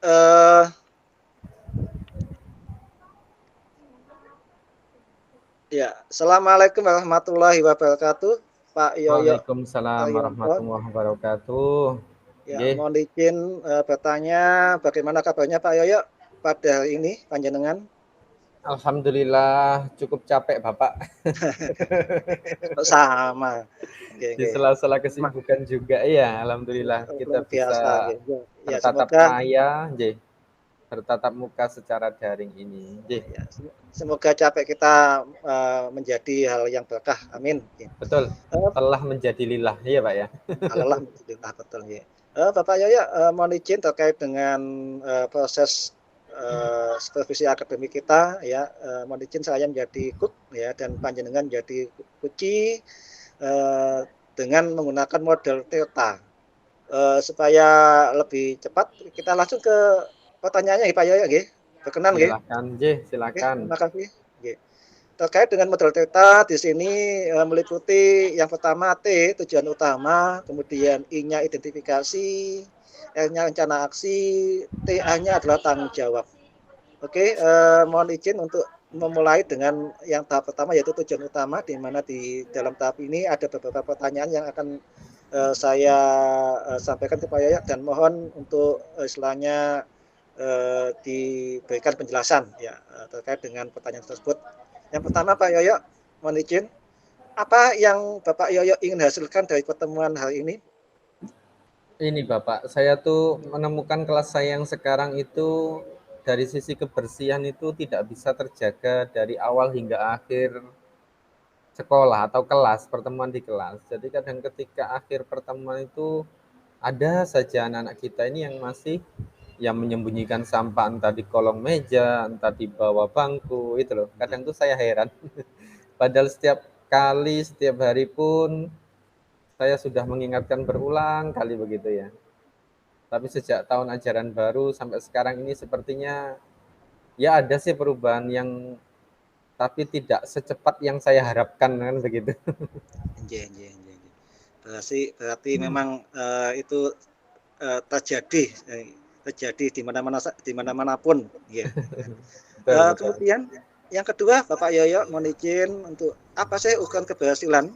Eh, ya, Assalamualaikum warahmatullahi wabarakatuh, Pak Yoyo Waalaikumsalam Haryanto. warahmatullahi wabarakatuh. Ya, Nggih, mohon izin bertanya, bagaimana kabarnya Pak Yoyo pada hari ini, panjenengan? alhamdulillah cukup capek Bapak. Sama. Oke, Di oke. sela-sela Memang kesibukan juga iya, alhamdulillah kita luar biasa. bisa Ya, ya, ya, bertatap semoga maya, nggih, bertatap muka secara daring ini. Nggih, ya, semoga capek kita menjadi hal yang berkah. Amin. Ya. betul. Eh, Telah menjadi lillah, iya Pak ya. Alhamdulillah betul ya. Bapak Yoyo, mohon izin terkait dengan proses supervisi akademik kita ya. Mohon izin saya menjadi cook ya dan panjenengan menjadi kuci eh, dengan menggunakan model Toyota. Supaya lebih cepat kita langsung ke pertanyaannya ya Pak Yoyo nggih. Berkenan nggih? Silakan, nggih, Oke, silakan. terima kasih. Nggih. Terkait dengan model Theta di sini meliputi yang pertama T tujuan utama, kemudian I-nya identifikasi, R-nya rencana aksi, TA-nya adalah tanggung jawab. Oke, mohon izin untuk memulai dengan yang tahap pertama yaitu tujuan utama, di mana di dalam tahap ini ada beberapa pertanyaan yang akan saya sampaikan kepada Yaya dan mohon untuk istilahnya diberikan penjelasan ya terkait dengan pertanyaan tersebut. Yang pertama Pak Yoyo, mohon izin, apa yang Bapak Yoyo ingin hasilkan dari pertemuan hari ini? Ini Bapak, saya tuh menemukan kelas saya yang sekarang itu dari sisi kebersihan itu tidak bisa terjaga dari awal hingga akhir sekolah atau kelas, pertemuan di kelas. Jadi kadang ketika akhir pertemuan itu ada saja anak-anak kita ini yang masih yang menyembunyikan sampah entah di kolong meja, entah di bawah bangku, itu loh. Kadang tuh saya heran. Padahal setiap kali, setiap hari pun saya sudah mengingatkan berulang kali begitu ya. Tapi sejak tahun ajaran baru sampai sekarang ini sepertinya ya ada sih perubahan yang tapi tidak secepat yang saya harapkan kan begitu. Nggih, nggih, nggih, nggih. Berarti memang itu terjadi terjadi di mana-mana pun, ya. Betul, betul. Kemudian yang kedua, Bapak Yoyo mohon izin untuk apa sih ukuran keberhasilan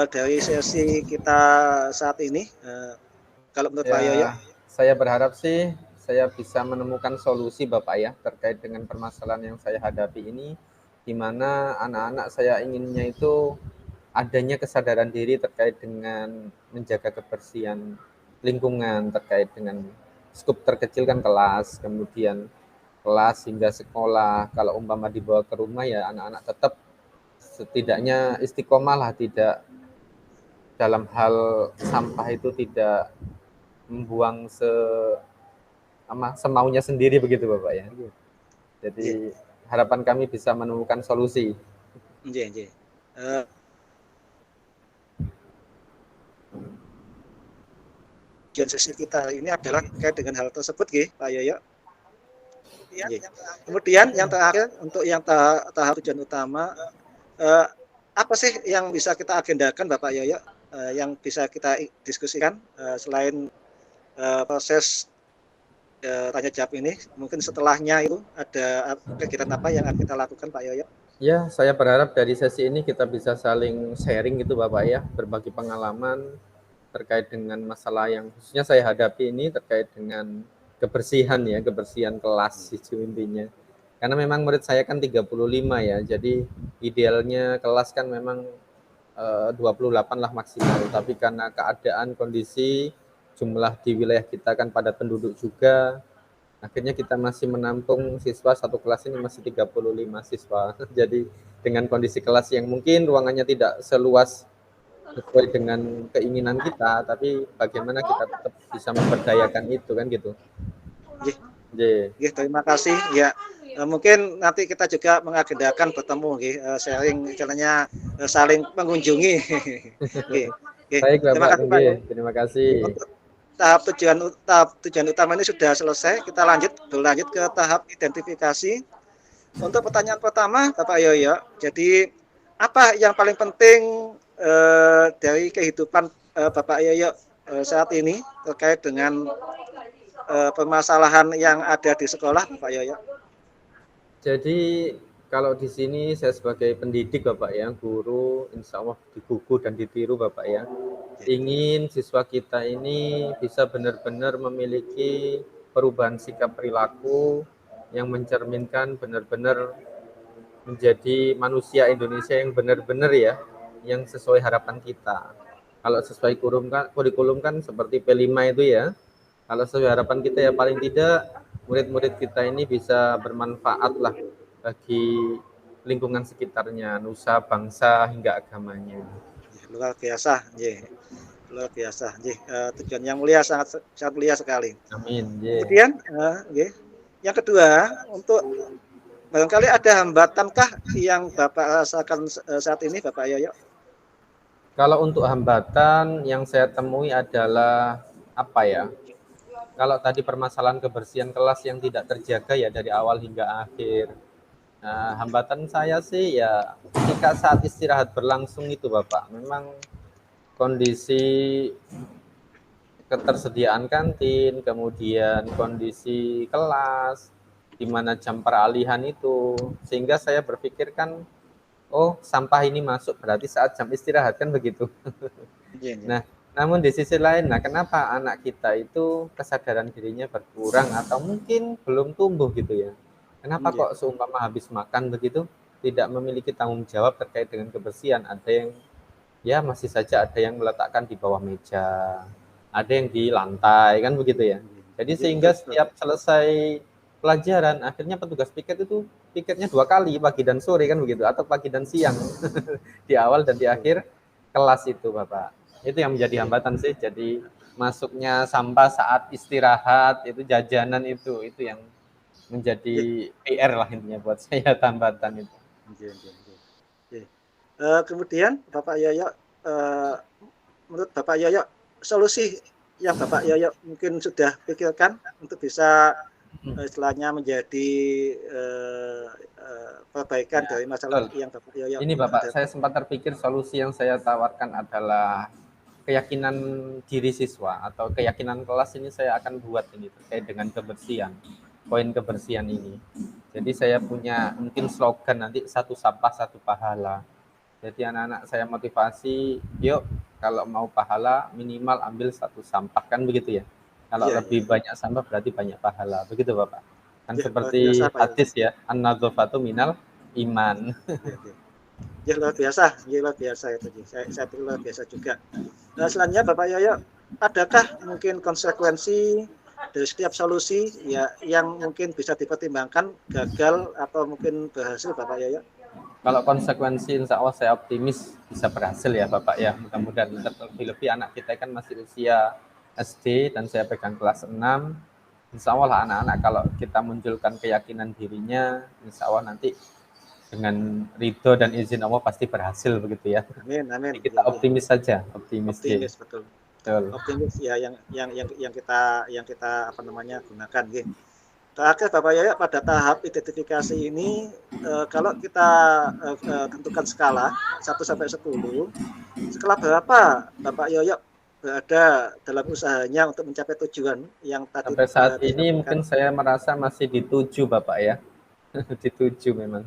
dari sesi kita saat ini? Kalau menurut Pak Yoyo, Ya, saya berharap sih saya bisa menemukan solusi Bapak ya terkait dengan permasalahan yang saya hadapi ini, di mana anak-anak saya inginnya itu adanya kesadaran diri terkait dengan menjaga kebersihan lingkungan, terkait dengan skup terkecil kan kelas, kemudian kelas hingga sekolah. Kalau umpama dibawa ke rumah ya anak-anak tetap setidaknya istiqomah lah, tidak dalam hal sampah itu tidak membuang semaunya sendiri begitu Bapak ya. nggih, Jadi harapan kami bisa menemukan solusi. nggih, nggih. Eh, Tujuan sesi kita ini adalah terkait dengan hal tersebut, nggih, Pak Yoyo. Nggih. Kemudian yang terakhir untuk yang tahap tujuan utama, eh, apa sih yang bisa kita agendakan, Bapak Yoyo, yang bisa kita diskusikan selain proses tanya jawab ini? Mungkin setelahnya itu ada kegiatan apa yang akan kita lakukan, Pak Yoyo? Ya, saya berharap dari sesi ini kita bisa saling sharing gitu Bapak ya, berbagi pengalaman terkait dengan masalah yang khususnya saya hadapi ini terkait dengan kebersihan ya, kebersihan kelas itu intinya. Karena memang murid saya kan 35 ya, jadi idealnya kelas kan memang 28 lah maksimal, tapi karena keadaan kondisi jumlah di wilayah kita kan padat penduduk juga, akhirnya kita masih menampung siswa satu kelas ini masih 35 siswa. Jadi dengan kondisi kelas yang mungkin ruangannya tidak seluas sesuai dengan keinginan kita, tapi bagaimana kita tetap bisa memberdayakan itu kan gitu. Nggih, J. nggih, terima kasih. Ya, mungkin nanti kita juga mengagendakan bertemu, nggih, sharing istilahnya saling mengunjungi. Nggih, nggih. Baik Terima Bapak, kasih Pak ya. terima kasih. Untuk tahap tujuan utama ini sudah selesai. Kita berlanjut ke tahap identifikasi. Untuk pertanyaan pertama, Bapak Yoyo, jadi apa yang paling penting dari kehidupan Bapak Yoyo saat ini terkait dengan permasalahan yang ada di sekolah, Pak Yoyo? Jadi kalau di sini saya sebagai pendidik Bapak ya, guru, insya Allah digugu dan ditiru Bapak ya. Ingin siswa kita ini bisa benar-benar memiliki perubahan sikap perilaku yang mencerminkan benar-benar menjadi manusia Indonesia yang benar-benar ya, yang sesuai harapan kita. Kalau sesuai kurikulum kan seperti P5 itu ya. Kalau sesuai harapan kita ya paling tidak murid-murid kita ini bisa bermanfaat lah bagi lingkungan sekitarnya, nusa, bangsa, hingga agamanya. Luar biasa, luar biasa. Tujuan yang mulia, sangat sangat mulia sekali. Amin. Kemudian, yang kedua, untuk barangkali ada hambatankah yang Bapak rasakan saat ini, Bapak Yoyo? Kalau untuk hambatan yang saya temui adalah apa ya? Kalau tadi permasalahan kebersihan kelas yang tidak terjaga ya dari awal hingga akhir. Nah, hambatan saya sih ya ketika saat istirahat berlangsung itu Bapak, memang kondisi ketersediaan kantin, kemudian kondisi kelas, di mana jam peralihan itu, sehingga saya berpikir kan, oh sampah ini masuk berarti saat jam istirahat kan begitu. Nah, namun di sisi lain, nah kenapa anak kita itu kesadaran dirinya berkurang atau mungkin belum tumbuh gitu ya? Kenapa kok seumpama habis makan begitu tidak memiliki tanggung jawab terkait dengan kebersihan? Ada yang ya masih saja ada yang meletakkan di bawah meja, ada yang di lantai kan begitu ya. Jadi sehingga setiap selesai pelajaran akhirnya petugas piket itu piketnya 2 kali, pagi dan sore kan begitu, atau pagi dan siang di awal dan di akhir kelas itu Bapak. Itu yang menjadi hambatan sih. Jadi masuknya sampah saat istirahat itu, jajanan itu yang menjadi PR lah intinya buat saya, hambatan itu. Kemudian Bapak Yoyo, menurut Bapak Yoyo, solusi yang Bapak Yoyo mungkin sudah pikirkan untuk bisa istilahnya menjadi perbaikan dari masalah yang Bapak Yoyo. Ini Bapak, saya sempat terpikir solusi yang saya tawarkan adalah keyakinan diri siswa atau keyakinan kelas ini saya akan buat ini terkait dengan kebersihan, poin kebersihan ini. Jadi saya punya mungkin slogan nanti, satu sampah satu pahala. Jadi anak-anak saya motivasi, yuk kalau mau pahala minimal ambil satu sampah kan begitu ya. Kalau lebih banyak sampah berarti banyak pahala, begitu Bapak. Kan seperti hadis ya, an-nadzafatu minal iman. Luar biasa itu. Saya pikir luar biasa juga. Nah, selanjutnya Bapak Yoyo, adakah mungkin konsekuensi dari setiap solusi ya yang mungkin bisa dipertimbangkan gagal atau mungkin berhasil, Bapak Yoyo? Kalau konsekuensi insya Allah saya optimis bisa berhasil ya Bapak ya. Mudah-mudahan lebih-lebih anak kita kan masih usia SD dan saya pegang kelas 6. Insya Allah anak-anak kalau kita munculkan keyakinan dirinya, insya Allah nanti dengan ridho dan izin Allah pasti berhasil begitu ya. Amin. Jadi kita optimis saja, optimis betul. Optimis ya yang kita apa namanya gunakan. Terakhir Bapak Yoyo, pada tahap identifikasi ini kalau kita tentukan skala 1 sampai 10, skala berapa Bapak Yoyo berada dalam usahanya untuk mencapai tujuan yang tadi? Sampai saat ini mungkin saya merasa masih di 7 Bapak ya. Di 7 memang.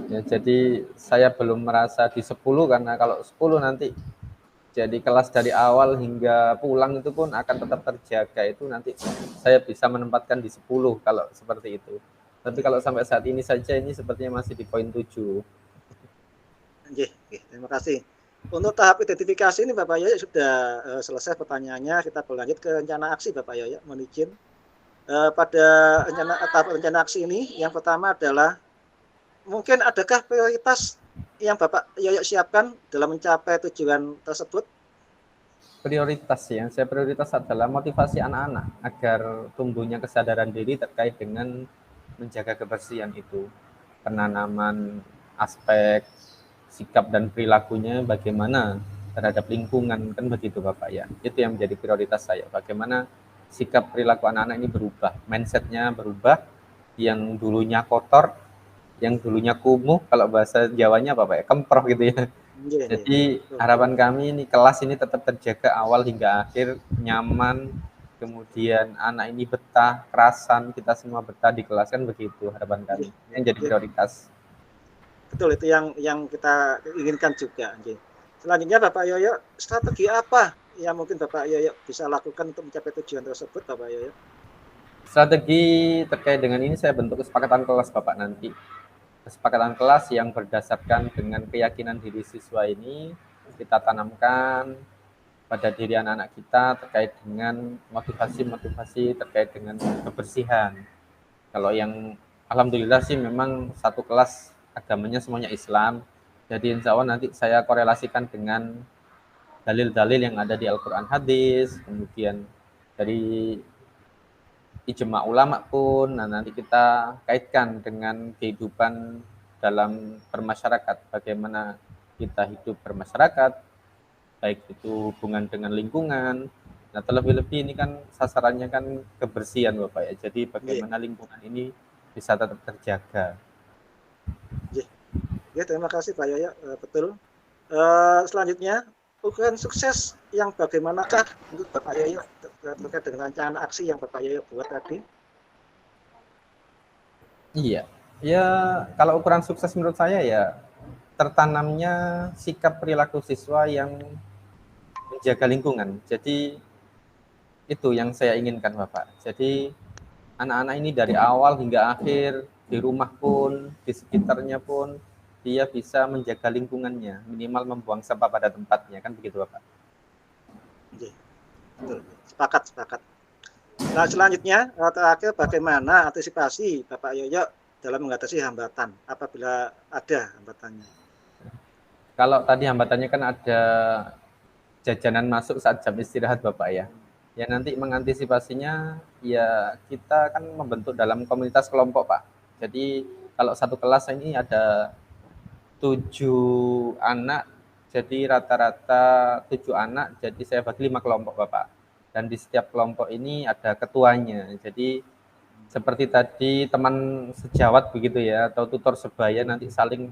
Ya, jadi saya belum merasa di 10 karena kalau 10 nanti jadi kelas dari awal hingga pulang itu pun akan tetap terjaga, itu nanti saya bisa menempatkan di 10 kalau seperti itu. Tapi kalau sampai saat ini saja ini sepertinya masih di poin 7. Terima kasih. Untuk tahap identifikasi ini Bapak Yoyo sudah selesai pertanyaannya, kita berlanjut ke rencana aksi Bapak Yoyo, mohon izin. Pada tahap rencana aksi ini yang pertama adalah mungkin adakah prioritas yang Bapak Yoyo siapkan dalam mencapai tujuan tersebut? Prioritas yang saya prioritas adalah motivasi anak-anak agar tumbuhnya kesadaran diri terkait dengan menjaga kebersihan itu. Penanaman aspek sikap dan perilakunya bagaimana terhadap lingkungan, kan begitu Bapak ya. Itu yang menjadi prioritas saya. Bagaimana sikap perilaku anak-anak ini berubah, mindsetnya berubah, yang dulunya kotor, yang dulunya kumuh, kalau bahasa Jawanya Bapak ya, kemproh gitu ya. Jadi harapan kami ini kelas ini tetap terjaga awal hingga akhir nyaman, kemudian anak ini betah, kerasan, kita semua betah di kelas, kan begitu harapan kami. Yang jadi prioritas. Betul, itu yang kita inginkan juga. Selanjutnya Bapak Yoyo, strategi apa yang mungkin Bapak Yoyo bisa lakukan untuk mencapai tujuan tersebut, Bapak Yoyo? Strategi terkait dengan ini saya bentuk kesepakatan kelas Bapak nanti. Kesepakatan kelas yang berdasarkan dengan keyakinan diri siswa ini kita tanamkan pada diri anak-anak kita terkait dengan motivasi-motivasi terkait dengan kebersihan. Kalau yang alhamdulillah sih memang satu kelas agamanya semuanya Islam. Jadi insya Allah nanti saya korelasikan dengan dalil-dalil yang ada di Al-Quran hadis, kemudian dari ijma ulama pun, nah nanti kita kaitkan dengan kehidupan dalam bermasyarakat, bagaimana kita hidup bermasyarakat, baik itu hubungan dengan lingkungan. Nah terlebih-lebih ini kan sasarannya kan kebersihan Bapak ya, jadi bagaimana lingkungan ini bisa tetap terjaga. Ya, terima kasih Pak Yoyo, betul. Selanjutnya, ukuran sukses yang bagaimanakah untuk Bapak Yoyo terkait dengan rencana aksi yang Bapak Yoyo buat tadi? Iya, ya kalau ukuran sukses menurut saya ya tertanamnya sikap perilaku siswa yang menjaga lingkungan. Jadi itu yang saya inginkan Bapak. Jadi anak-anak ini dari awal hingga akhir di rumah pun, di sekitarnya pun dia bisa menjaga lingkungannya, minimal membuang sampah pada tempatnya, kan begitu Bapak. Betul. Sepakat. Nah, selanjutnya terakhir, bagaimana antisipasi Bapak Yoyo dalam mengatasi hambatan apabila ada hambatannya? Kalau tadi hambatannya kan ada jajanan masuk saat jam istirahat Bapak ya. Ya nanti mengantisipasinya ya kita kan membentuk dalam komunitas kelompok Pak. Jadi kalau satu kelas ini ada 7 anak, jadi rata-rata 7 anak, jadi saya bagi 5 kelompok Bapak. Dan di setiap kelompok ini ada ketuanya. Jadi seperti tadi teman sejawat begitu ya, atau tutor sebaya nanti saling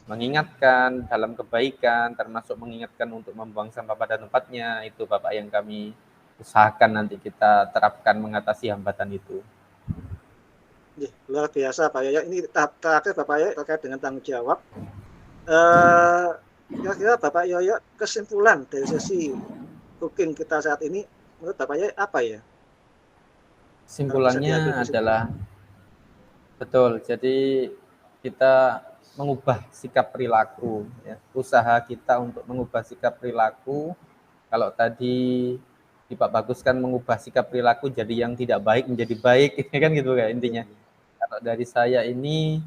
mengingatkan dalam kebaikan, termasuk mengingatkan untuk membuang sampah pada tempatnya, itu Bapak yang kami usahakan nanti kita terapkan mengatasi hambatan itu. Luar biasa Pak Yoyo. Ini tahap terakhir Bapak Yoyo terkait dengan tanggung jawab. Kira-kira Bapak Yoyo kesimpulan dari sesi booking kita saat ini menurut Bapak Yoyo apa ya? Kesimpulannya adalah betul, jadi kita mengubah sikap perilaku ya. Usaha kita untuk mengubah sikap perilaku, kalau tadi di Pak Bagus kan mengubah sikap perilaku jadi yang tidak baik menjadi baik kan gitu kan intinya. Kalau dari saya ini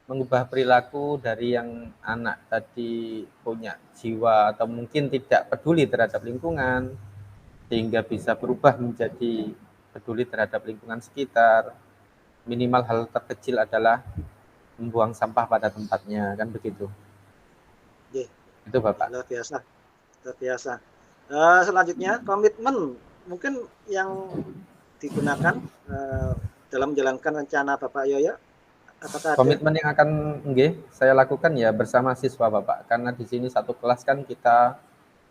mengubah perilaku dari yang anak tadi punya jiwa atau mungkin tidak peduli terhadap lingkungan sehingga bisa berubah menjadi peduli terhadap lingkungan sekitar. Minimal hal terkecil adalah membuang sampah pada tempatnya, kan begitu. Itu Bapak. Luar biasa. Selanjutnya komitmen mungkin yang digunakan dalam menjalankan rencana Bapak Yoyo. Komitmen yang akan saya lakukan ya bersama siswa Bapak, karena di sini satu kelas kan kita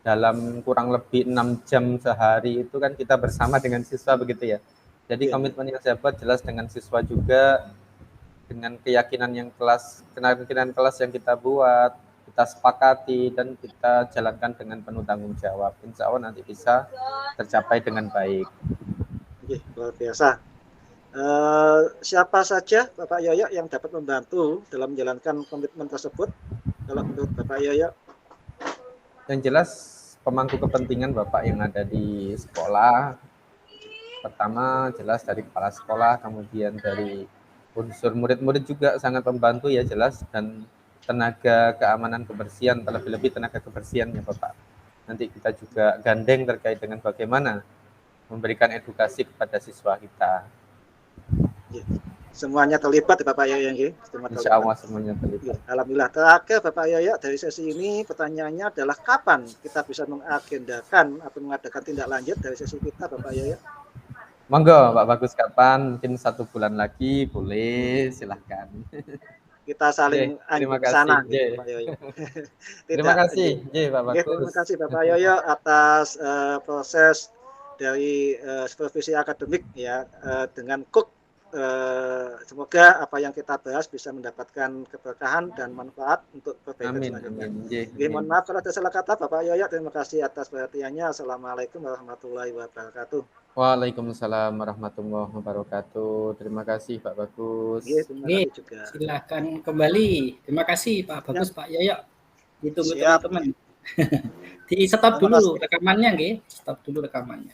dalam kurang lebih 6 jam sehari itu kan kita bersama dengan siswa begitu ya. Jadi komitmen yang saya buat jelas dengan siswa juga, dengan keyakinan kelas yang kita buat, kita sepakati dan kita jalankan dengan penuh tanggung jawab. Insya Allah nanti bisa tercapai dengan baik. Luar biasa. Siapa saja Bapak Yoyo yang dapat membantu dalam menjalankan komitmen tersebut kalau menurut Bapak Yoyo? Yang jelas pemangku kepentingan Bapak yang ada di sekolah. Pertama jelas dari kepala sekolah, kemudian dari unsur murid-murid juga sangat membantu ya jelas, dan tenaga keamanan kebersihan, terlebih-lebih tenaga kebersihannya Bapak. Nanti kita juga gandeng terkait dengan bagaimana memberikan edukasi kepada siswa kita. Semuanya terlibat ya Bapak Yoyo. Insya Allah semuanya terlibat. Alhamdulillah. Terakhir Bapak Yoyo, dari sesi ini pertanyaannya adalah kapan kita bisa mengagendakan atau mengadakan tindak lanjut dari sesi kita Bapak Yoyo? Monggo Pak Bagus, kapan? Mungkin 1 bulan lagi boleh, silahkan. Kita saling terima kasih sana, gitu, Pak Yoyo. Terima kasih Pak Bagus. Terima kasih Bapak Yoyo atas proses dari supervisi akademik ya dengan Cook. Semoga apa yang kita bahas bisa mendapatkan keberkahan dan manfaat untuk perbaikan Amin, selanjutnya. amin. Mohon maaf kalau ada salah kata Bapak Yoyo. Terima kasih atas perhatiannya. Assalamualaikum warahmatullahi wabarakatuh. Waalaikumsalam warahmatullahi wabarakatuh. Terima kasih Pak Bagus. Terima Oke, kasih juga. silakan kembali. Terima kasih Pak Bagus, Pak Yoyo. Ditunggu teman-teman. Di stop dulu rekamannya, nggih. Stop dulu rekamannya.